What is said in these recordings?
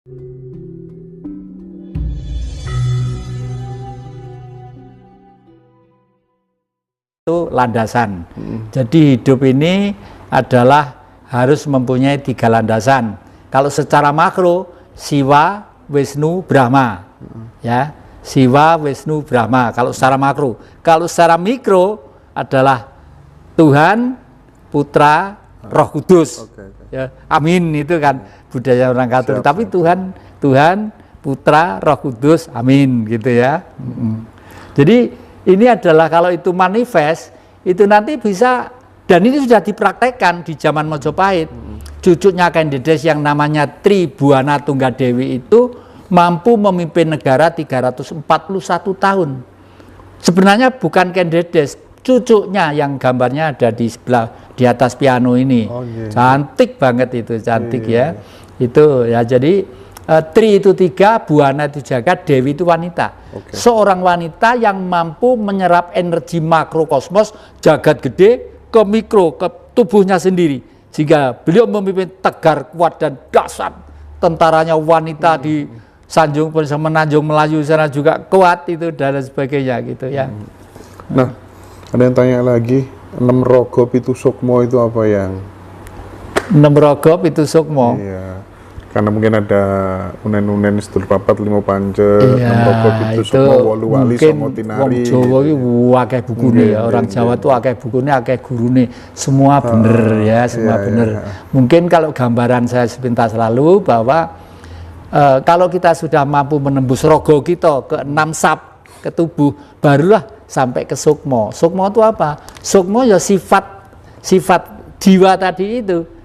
Itu landasan. Jadi hidup ini adalah harus mempunyai 3 landasan. Kalau secara makro, Siwa, Wisnu, Brahma. Ya, Siwa, Wisnu, Brahma. Kalau secara makro. Kalau secara mikro adalah Tuhan, Putra, Roh Kudus. Ya, amin itu kan budaya orang Katolik. Tapi Tuhan, Putra, Roh Kudus, amin gitu ya. Jadi ini adalah kalau itu manifest, itu nanti bisa, dan ini sudah dipraktekkan di zaman Mojopahit. Cucunya Kendedes yang namanya Tribuana Tunggadewi itu mampu memimpin negara 341 tahun. Sebenarnya bukan Kendedes, cucunya yang gambarnya ada di sebelah, di atas piano ini. Cantik banget itu, cantik ya. Itu ya, jadi Tri itu 3, Buana itu jagat, Dewi itu wanita. Seorang wanita yang mampu menyerap energi makrokosmos jagat gede ke mikro, ke tubuhnya sendiri. Sehingga beliau memimpin tegar, kuat dan dahsyat. Tentaranya wanita di Sanjung Menanjung Melayu sana juga kuat itu dan sebagainya gitu ya. Nah, ada yang tanya lagi, 6 rogo pitu sukmo itu apa yang? 6 rogo pitu sukmo. Iya. Karena mungkin ada unen-unen sedulur papat 5 pance, 6 rogo pitu sukmo, 8 wali songo tinari. Wong Jawa iki akeh bukune ya, orang Jawa tuh akeh bukune, akeh gurune. Semua bener ya, semua bener. Mungkin kalau gambaran saya sepintas lalu bahwa kalau kita sudah mampu menembus rogo kita ke 6 sab ke tubuh, barulah sampai ke sukmo. Sukmo itu apa? Sukmo ya sifat jiwa tadi itu.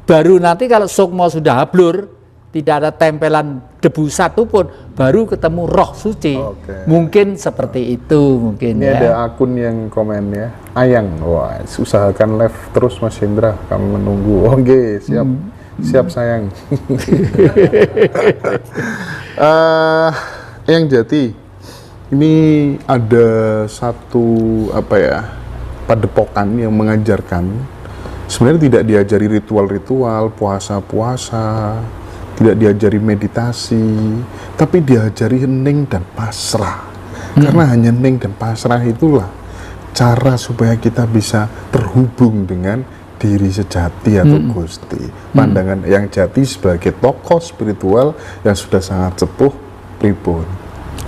Baru nanti kalau sukmo sudah hablur, tidak ada tempelan debu satupun, baru ketemu roh suci. Mungkin seperti itu mungkin. Ini ya. ada akun yang komen ya, Ayang, wah usahakan live terus Mas Hendra, kami menunggu. Oke, siap, siap sayang. Yang Jati, ini ada satu apa ya, padepokan yang mengajarkan sebenarnya tidak diajari ritual-ritual, puasa-puasa, tidak diajari meditasi, tapi diajari hening dan pasrah. Karena hanya hening dan pasrah itulah cara supaya kita bisa terhubung dengan diri sejati atau Gusti. Pandangan yang jati sebagai tokoh spiritual yang sudah sangat sepuh, pripun?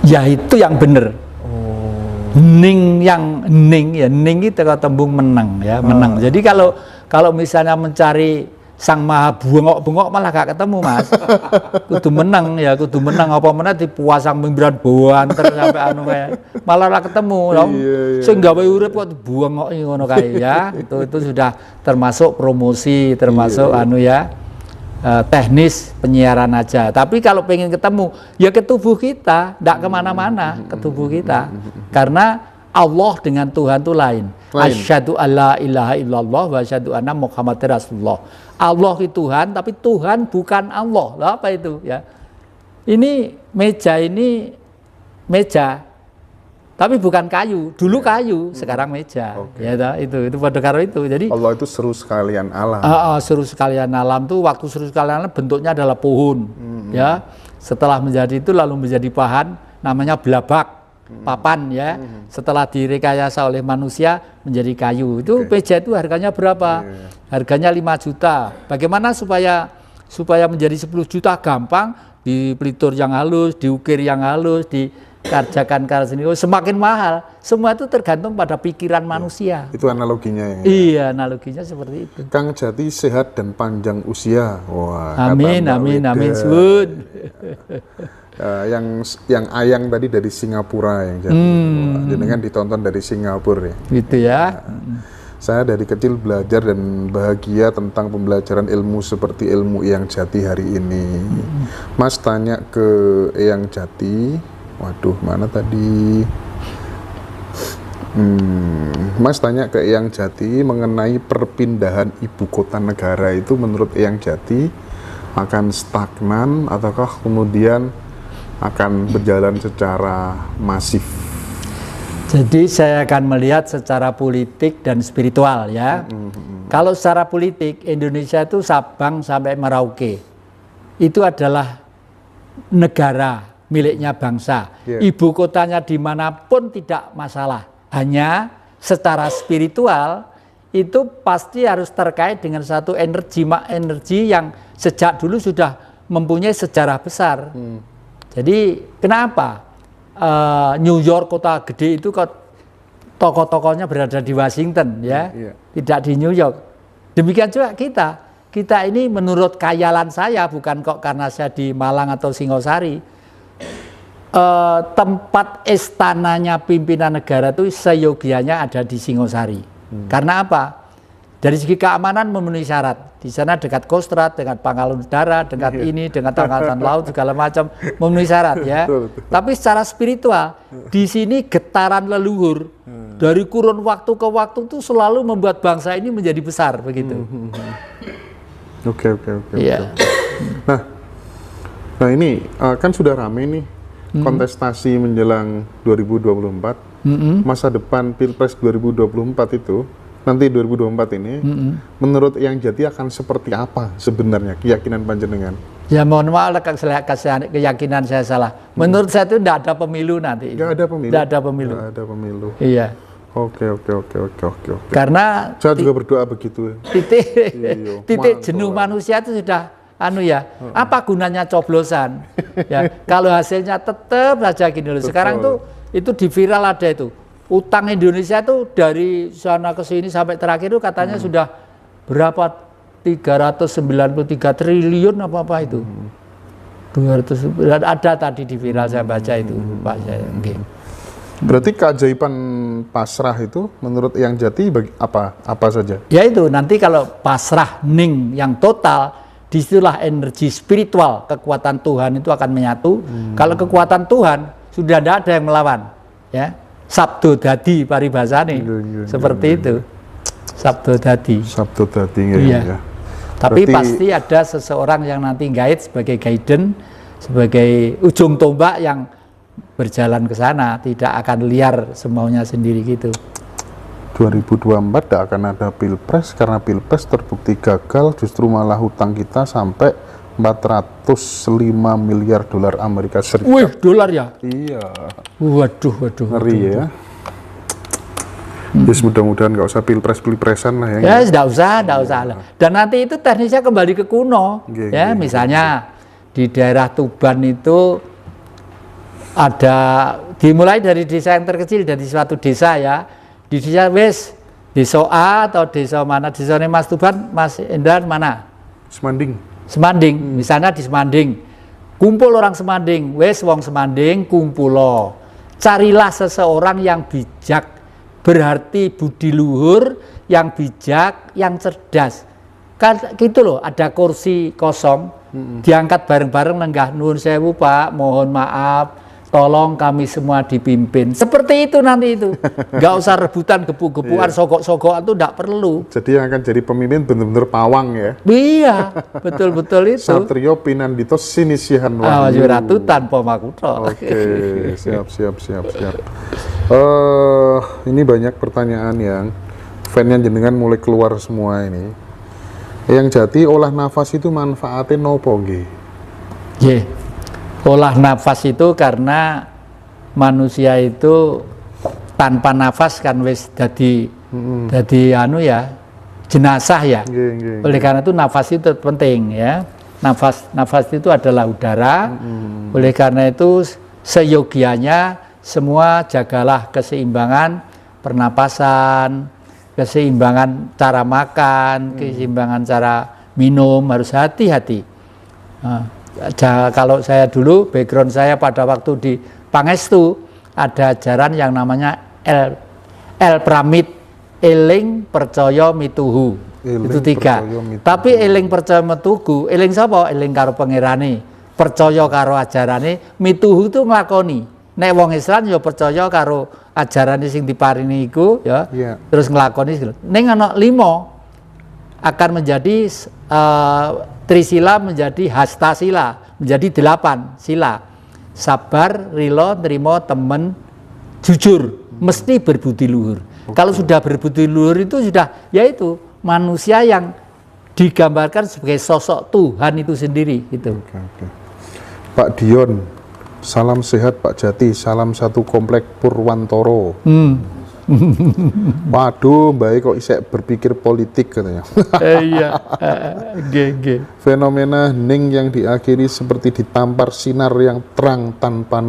Ya itu yang benar. Hening yang hening ya, hening itu kalau tembung menang ya, menang. Jadi kalau misalnya mencari Sang Maha bengok-bengok malah gak ketemu Mas. Kudu menang ya, kudu menang apa mana dipuasang mimpiran banter sampai anu kayak malah ora ketemu. Sing gawe urip kok bengok ngono kae ya. Itu sudah termasuk promosi, termasuk anu ya. Teknis penyiaran aja. Tapi kalau pengen ketemu ya ke tubuh kita, ndak kemana-mana, ke tubuh kita. Karena Allah dengan Tuhan itu lain. Asyhadu alla ilaha illallah wa asyhadu anna Muhammadar Rasulullah. Allah itu Tuhan, tapi Tuhan bukan Allah. Lah apa itu ya? Ini meja. Tapi bukan kayu. Dulu kayu, sekarang meja. Ya itu pada karo itu. Jadi Allah itu seru sekalian alam. Seru sekalian alam tuh, waktu seru sekalian alam bentuknya adalah pohon. Ya. Setelah menjadi itu lalu menjadi bahan namanya belabak. Papan ya, setelah direkayasa oleh manusia menjadi kayu. Itu meja itu harganya berapa? Harganya 5 juta. Bagaimana supaya menjadi 10 juta gampang? Dipelitur yang halus, diukir yang halus, dikerjakan karya seni. Semakin mahal. Semua itu tergantung pada pikiran manusia. Itu analoginya ya. Iya, analoginya seperti itu. Kang Jati sehat dan panjang usia. Wah, amin, amin, amin, Sun. Yang Ayang tadi dari Singapura yang Jati. Jenengan ditonton dari Singapura ya. Gitu ya. Saya dari kecil belajar dan bahagia tentang pembelajaran ilmu seperti ilmu Eyang Jati hari ini. Mas tanya ke Eyang Jati, waduh mana tadi? Mas tanya ke Eyang Jati mengenai perpindahan ibu kota negara itu menurut Eyang Jati akan stagnan ataukah kemudian akan berjalan secara masif? Jadi saya akan melihat secara politik dan spiritual ya. Kalau secara politik Indonesia itu Sabang sampai Merauke itu adalah negara miliknya bangsa. Ibu kotanya dimanapun tidak masalah. Hanya secara spiritual itu pasti harus terkait dengan satu energi yang sejak dulu sudah mempunyai sejarah besar. Jadi kenapa New York kota gede itu kok tokoh-tokohnya berada di Washington ya, tidak di New York. Demikian juga kita ini menurut khayalan saya, bukan kok karena saya di Malang atau Singosari, tempat istananya pimpinan negara itu seyogianya ada di Singosari. Karena apa? Dari segi keamanan memenuhi syarat. Di sana dekat Kostrad, dengan Pangkalan Udara, dekat ini, dengan Angkatan Laut segala macam memenuhi syarat ya. Tapi secara spiritual di sini getaran leluhur dari kurun waktu ke waktu itu selalu membuat bangsa ini menjadi besar begitu. Oke. Iya. Nah ini kan sudah rame nih kontestasi menjelang 2024, masa depan Pilpres 2024 itu, nanti 2024 ini, menurut Eyang Jati akan seperti apa sebenarnya keyakinan panjenengan? Ya mohon maaf keyakinan saya salah. Menurut saya itu tidak ada pemilu nanti. Tidak ada pemilu? Tidak ada pemilu. Tidak ada pemilu. Iya. Oke. Karena saya juga berdoa begitu. Titik jenuh manusia itu sudah apa gunanya coblosan? Ya, kalau hasilnya tetap saja gini loh. Sekarang tuh itu di viral ada itu. Utang Indonesia tuh dari sana ke sini sampai terakhir itu katanya sudah berapa 393 triliun apa itu. 200 ada tadi di viral saya baca itu, Pak saya. Berarti keajaiban pasrah itu menurut Eyang Jati apa saja? Ya itu nanti kalau pasrah ning yang total, disitulah energi spiritual, kekuatan Tuhan itu akan menyatu. Kalau kekuatan Tuhan sudah tidak ada yang melawan, ya. Sabdo dadi paribasane, seperti itu. Sabdo dadi. Ya. Tapi pasti ada seseorang yang nanti guide sebagai guidance, sebagai ujung tombak yang berjalan ke sana, tidak akan liar semaunya sendiri gitu. 2024 tidak akan ada Pilpres karena Pilpres terbukti gagal, justru malah hutang kita sampai 405 miliar dolar Amerika Serikat. Wih, dolar ya? Iya. Waduh. Ngeri ya. Yes, mudah-mudahan nggak usah pilpresan lah ya. Ya, tidak usah lah. Dan nanti itu teknisnya kembali ke kuno. Misalnya di daerah Tuban itu ada dimulai dari desa yang terkecil, dari suatu desa ya. Di desa desa A atau desa mana? Desa Mas Tuban, Mas Endar mana? Semanding, misalnya di Semanding. Kumpul orang Semanding, wong Semanding kumpulo. Carilah seseorang yang bijak, berarti budi luhur, yang bijak, yang cerdas. Kan gitu loh, ada kursi kosong, diangkat bareng-bareng nenggah nuwun sewu Pak, mohon maaf, tolong kami semua dipimpin. Seperti itu nanti itu. Nggak usah rebutan gepu-gepuan, sogok-sogokan itu nggak perlu. Jadi yang akan jadi pemimpin benar-benar pawang ya? Iya, betul-betul itu. Satrio Pinandito Sinisihan Wahyu. Ratu tanpa makuto. Oke, siap. Ini banyak pertanyaan yang fan-nya jenengan mulai keluar semua ini. Eyang Jati olah nafas itu manfaatnya nopo nggih? Olah nafas itu karena manusia itu tanpa nafas kan wis jadi jenazah ya. Oleh karena itu nafas itu penting ya. Nafas itu adalah udara. Oleh karena itu seyogianya semua jagalah keseimbangan pernapasan, keseimbangan cara makan, keseimbangan cara minum, harus hati-hati. Kalau saya dulu, background saya pada waktu di Pangestu, ada ajaran yang namanya El Pramit, eling percaya mituhu. Itu 3. Tapi eling percaya mituhu, eling sapa? Eling karo pangerane, percaya karo ajarane, mituhu itu nglakoni. Nek wong Islam ya percaya karo ajarane sing diparingi iku ya, terus nglakoni. Ning ana 5 akan menjadi Trisila menjadi Hastasila, menjadi 8 sila. Sabar, rilo, terima, temen, jujur, mesti berbudi luhur. Kalau sudah berbudi luhur itu sudah, yaitu manusia yang digambarkan sebagai sosok Tuhan itu sendiri. Gitu. Pak Dion, salam sehat Pak Jati, salam satu komplek Purwantoro. Waduh, baik kok isek berpikir politik katanya. Iya, GG. Fenomena hening yang diakhiri seperti ditampar sinar yang terang tanpa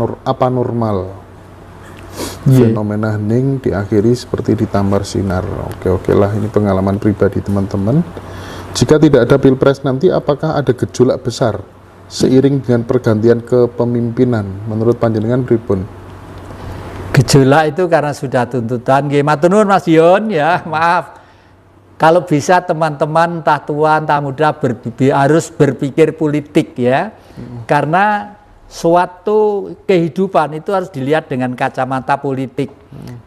normal. Fenomena hening diakhiri seperti ditampar sinar. Oke lah, ini pengalaman pribadi teman-teman. Jika tidak ada pilpres nanti, apakah ada gejolak besar seiring dengan pergantian kepemimpinan? Menurut panjenengan pripun? Gejolak itu karena sudah tuntutan. Nggih, matur nuwun Mas Dion ya, maaf. Kalau bisa teman-teman entah tua entah muda harus berpikir politik ya. Karena suatu kehidupan itu harus dilihat dengan kacamata politik.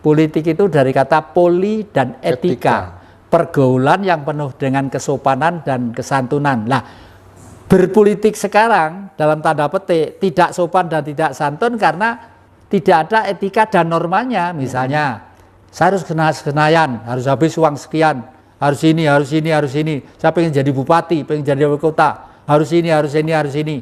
Politik itu dari kata poli dan etika. Pergaulan yang penuh dengan kesopanan dan kesantunan. Nah, berpolitik sekarang dalam tanda petik tidak sopan dan tidak santun karena tidak ada etika dan normanya. Misalnya, saya harus kena Senayan, harus habis uang sekian, harus ini, harus ini, harus ini. Saya pengen jadi bupati, pengen jadi wali kota, harus ini, harus ini, harus ini.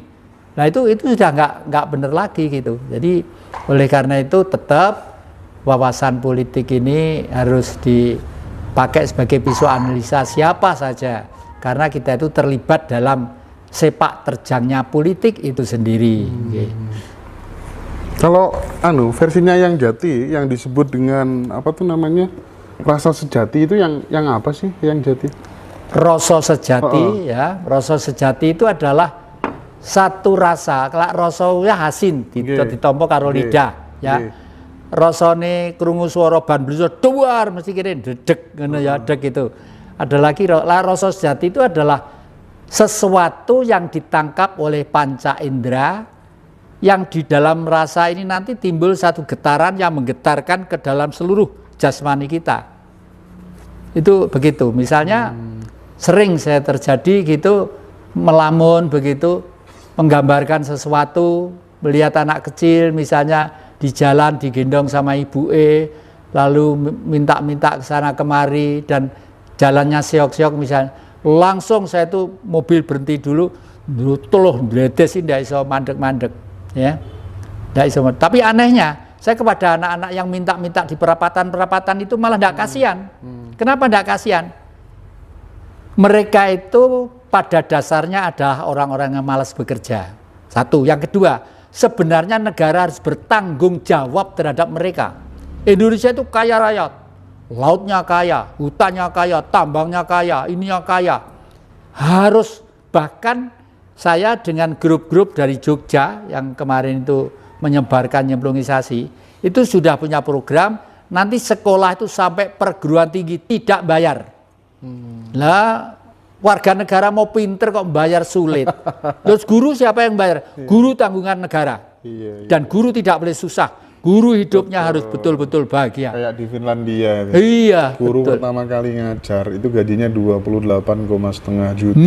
Nah itu sudah nggak benar lagi gitu. Jadi oleh karena itu tetap wawasan politik ini harus dipakai sebagai pisau analisa siapa saja. Karena kita itu terlibat dalam sepak terjangnya politik itu sendiri. Kalau versinya yang Jati yang disebut dengan apa tuh namanya rasa sejati itu yang apa sih yang Jati? Rasa sejati ya, rasa sejati itu adalah satu rasa. Kalau rasanya hasin ditompo karo lidah ya. Rasane krungu swara ban bliso duar mesti kene dedeg ngono ya, deg itu. Ada lagi rasa sejati itu adalah sesuatu yang ditangkap oleh panca indera yang di dalam rasa ini nanti timbul satu getaran yang menggetarkan ke dalam seluruh jasmani kita. Itu begitu. Misalnya sering saya terjadi gitu melamun begitu, menggambarkan sesuatu, melihat anak kecil misalnya di jalan digendong sama ibu lalu minta-minta ke sana kemari dan jalannya seok-seok misalnya. Langsung saya tuh mobil berhenti dulu tuluh bledes ndak iso mandek-mandek. Ya, tapi anehnya saya kepada anak-anak yang minta-minta di perapatan itu malah tidak kasihan. Kenapa tidak kasihan? Mereka itu pada dasarnya adalah orang-orang yang malas bekerja. Satu, yang kedua, sebenarnya negara harus bertanggung jawab terhadap mereka. Indonesia itu kaya raya, lautnya kaya, hutannya kaya, tambangnya kaya, ininya kaya. Harus bahkan saya dengan grup-grup dari Jogja yang kemarin itu menyebarkan nyemplungisasi, itu sudah punya program, nanti sekolah itu sampai perguruan tinggi tidak bayar. Lah, warga negara mau pinter kok bayar sulit. Terus guru siapa yang bayar? Guru tanggungan negara. Dan guru tidak boleh susah. Guru hidupnya harus betul-betul bahagia. Kayak di Finlandia itu. Iya, guru betul. Pertama kali ngajar itu gajinya 28,5 juta.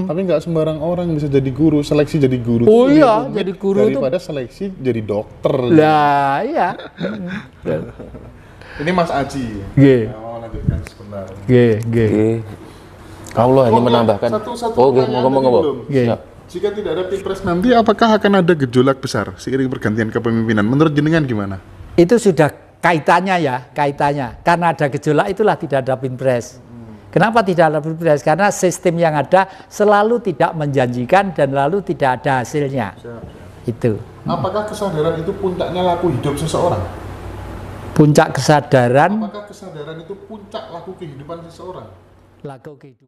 Tapi nggak sembarang orang bisa jadi guru, seleksi jadi guru. Oh iya, jadi guru daripada seleksi jadi dokter. Lah, iya. Ini Mas Aji. Mau lanjutkan sebentar. Allah hanya menambahkan. Ngomong-ngomong. Jika tidak ada pilpres nanti, apakah akan ada gejolak besar seiring pergantian kepemimpinan? Menurut jenengan gimana? Itu sudah kaitannya ya, kaitannya. Karena ada gejolak itulah tidak ada pilpres. Kenapa tidak ada pilpres? Karena sistem yang ada selalu tidak menjanjikan dan lalu tidak ada hasilnya. Itu. Apakah kesadaran itu puncaknya laku hidup seseorang? Puncak kesadaran. Apakah kesadaran itu puncak laku kehidupan seseorang? Laku kehidupan.